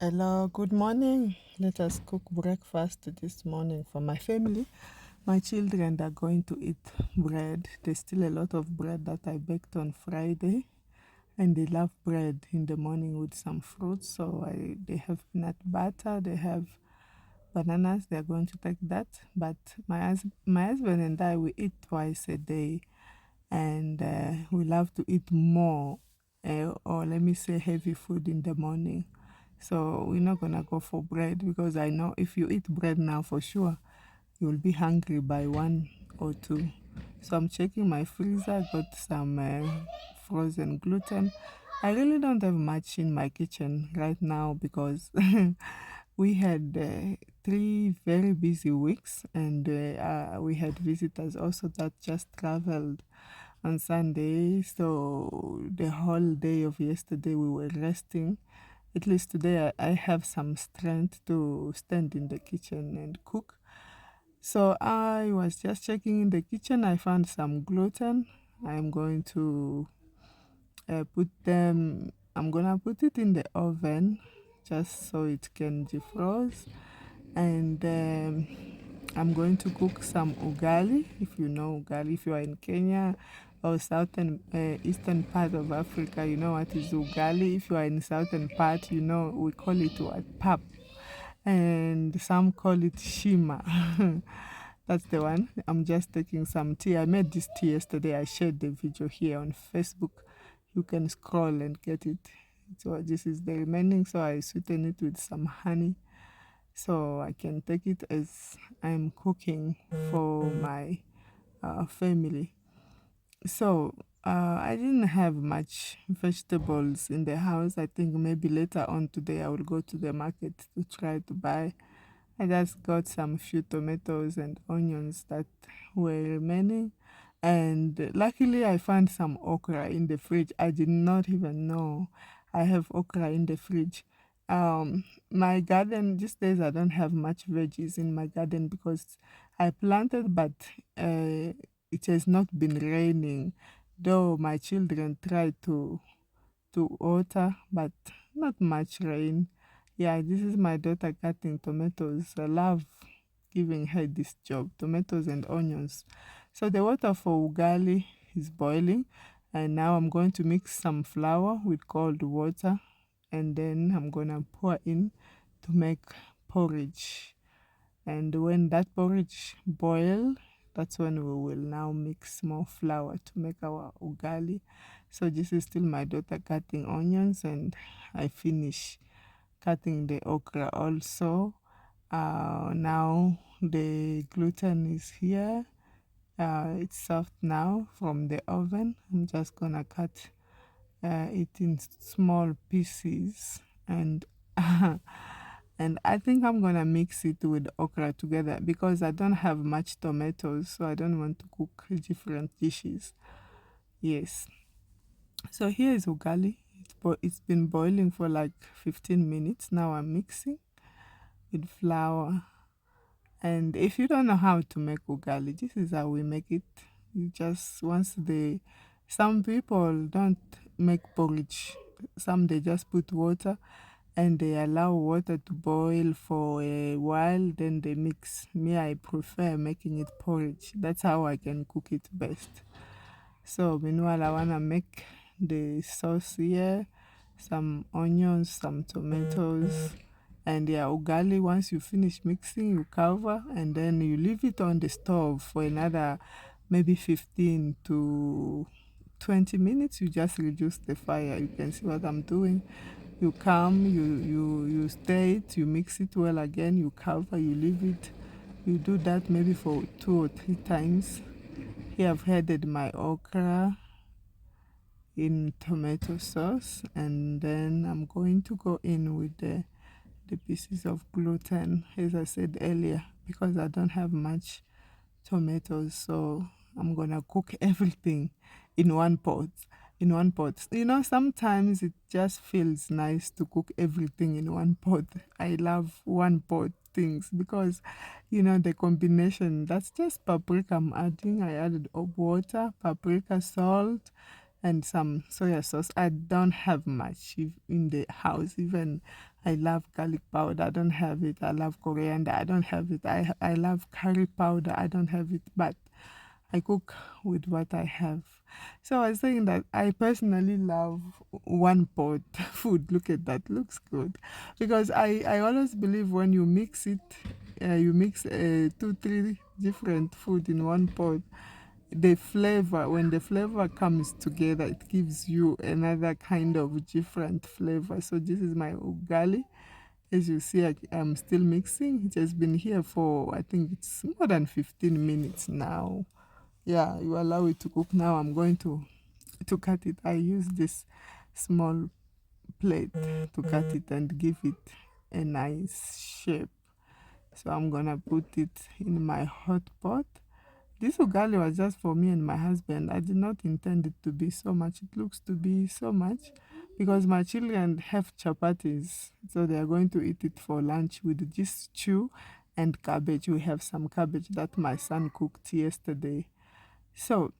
Hello, good morning. Let us cook breakfast this morning for my family. My children are going to eat bread. There's still a lot of bread that I baked on Friday, and they love bread in the morning with some fruits. So they have peanut butter, they have bananas. They're going to take that. But my husband and I, we eat twice a day, and we love to eat more, or let me say heavy food in the morning. So we're not gonna go for bread because I know if you eat bread now for sure, you'll be hungry by 1 or 2. So I'm checking my freezer, got some frozen gluten. I really don't have much in my kitchen right now because we had 3 very busy weeks, and we had visitors also that just traveled on Sunday. So the whole day of yesterday we were resting. At least today I have some strength to stand in the kitchen and cook. So I was just checking in the kitchen. I found some gluten. I'm going to I'm gonna put it in the oven just so it can defrost. And I'm going to cook some ugali. If you know ugali, if you are in Kenya or southern eastern part of Africa, you know what is ugali. If you are in southern part, you know we call it what, pap, and some call it shima. That's the one. I'm just taking some tea. I made this tea yesterday. I shared the video here on Facebook. You can scroll and get it. So this is the remaining. So I sweeten it with some honey, so I can take it as I'm cooking for my family. So I didn't have much vegetables in the house. I think maybe later on today I will go to the market to try to buy. I just got some few tomatoes and onions that were remaining. And luckily I found some okra in the fridge. I did not even know I have okra in the fridge. My garden these days, I don't have much veggies in my garden because I planted, but it has not been raining. Though my children tried to water, but not much rain. Yeah, this is my daughter cutting tomatoes. I love giving her this job, tomatoes and onions. So the water for ugali is boiling, and now I'm going to mix some flour with cold water, and then I'm gonna pour in to make porridge. And when that porridge boil, that's when we will now mix more flour to make our ugali. So this is still my daughter cutting onions, and I finish cutting the okra also. Now the gluten is here. It's soft now from the oven. I'm just gonna cut it in small pieces, and and I think I'm gonna mix it with okra together because I don't have much tomatoes, so I don't want to cook different dishes. Yes. So here is ugali. It's been boiling for like 15 minutes. Now I'm mixing with flour. And if you don't know how to make ugali, this is how we make it. You just some people don't make porridge. Some they just put water and they allow water to boil for a while, then they mix. Me, I prefer making it porridge. That's how I can cook it best. So meanwhile, I wanna make the sauce here, some onions, some tomatoes, and yeah, ugali. Once you finish mixing, you cover and then you leave it on the stove for another maybe 15 to 20 minutes. You just reduce the fire. You can see what I'm doing. You come, you stir it, you mix it well again, you cover, you leave it. You do that maybe for 2 or 3 times. Here I've added my okra in tomato sauce, and then I'm going to go in with the pieces of gluten, as I said earlier, because I don't have much tomatoes. So I'm gonna cook everything in one pot. In one pot. You know, sometimes it just feels nice to cook everything in one pot. I love one pot things because the combination. That's just paprika I'm adding. I added water, paprika, salt, and some soya sauce. I don't have much in the house. Even I love garlic powder. I don't have it. I love coriander. I don't have it. I love curry powder. I don't have it. But I cook with what I have. So I was saying that I personally love one pot food. Look at that, looks good. Because I always believe when you mix it, you mix two, three different food in one pot, the flavor, when the flavor comes together, it gives you another kind of different flavor. So this is my ugali. As you see, I'm still mixing. It has been here for, I think it's more than 15 minutes now. Yeah, you allow it to cook. Now I'm going to cut it. I use this small plate to cut it and give it a nice shape. So I'm gonna put it in my hot pot. This ugali was just for me and my husband. I did not intend it to be so much. It looks to be so much because my children have chapatis, so they are going to eat it for lunch with this stew and cabbage. We have some cabbage that my son cooked yesterday. So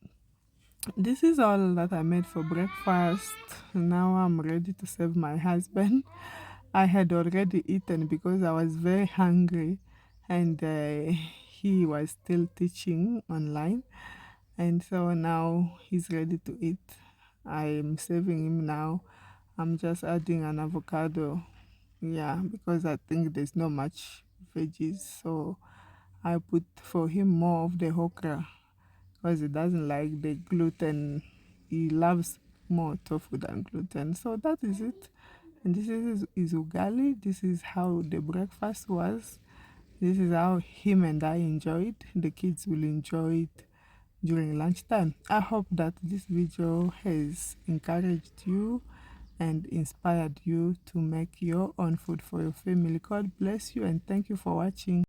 this is all that I made for breakfast. Now I'm ready to serve my husband. I had already eaten because I was very hungry, and he was still teaching online. And so now he's ready to eat. I'm serving him now. I'm just adding an avocado. Yeah, because I think there's not much veggies. So I put for him more of the okra because he doesn't like the gluten. He loves more tofu than gluten. So that is it. And is ugali. This is how the breakfast was. This is how him and I enjoyed. The kids will enjoy it during lunchtime. I hope that this video has encouraged you and inspired you to make your own food for your family. God bless you and thank you for watching.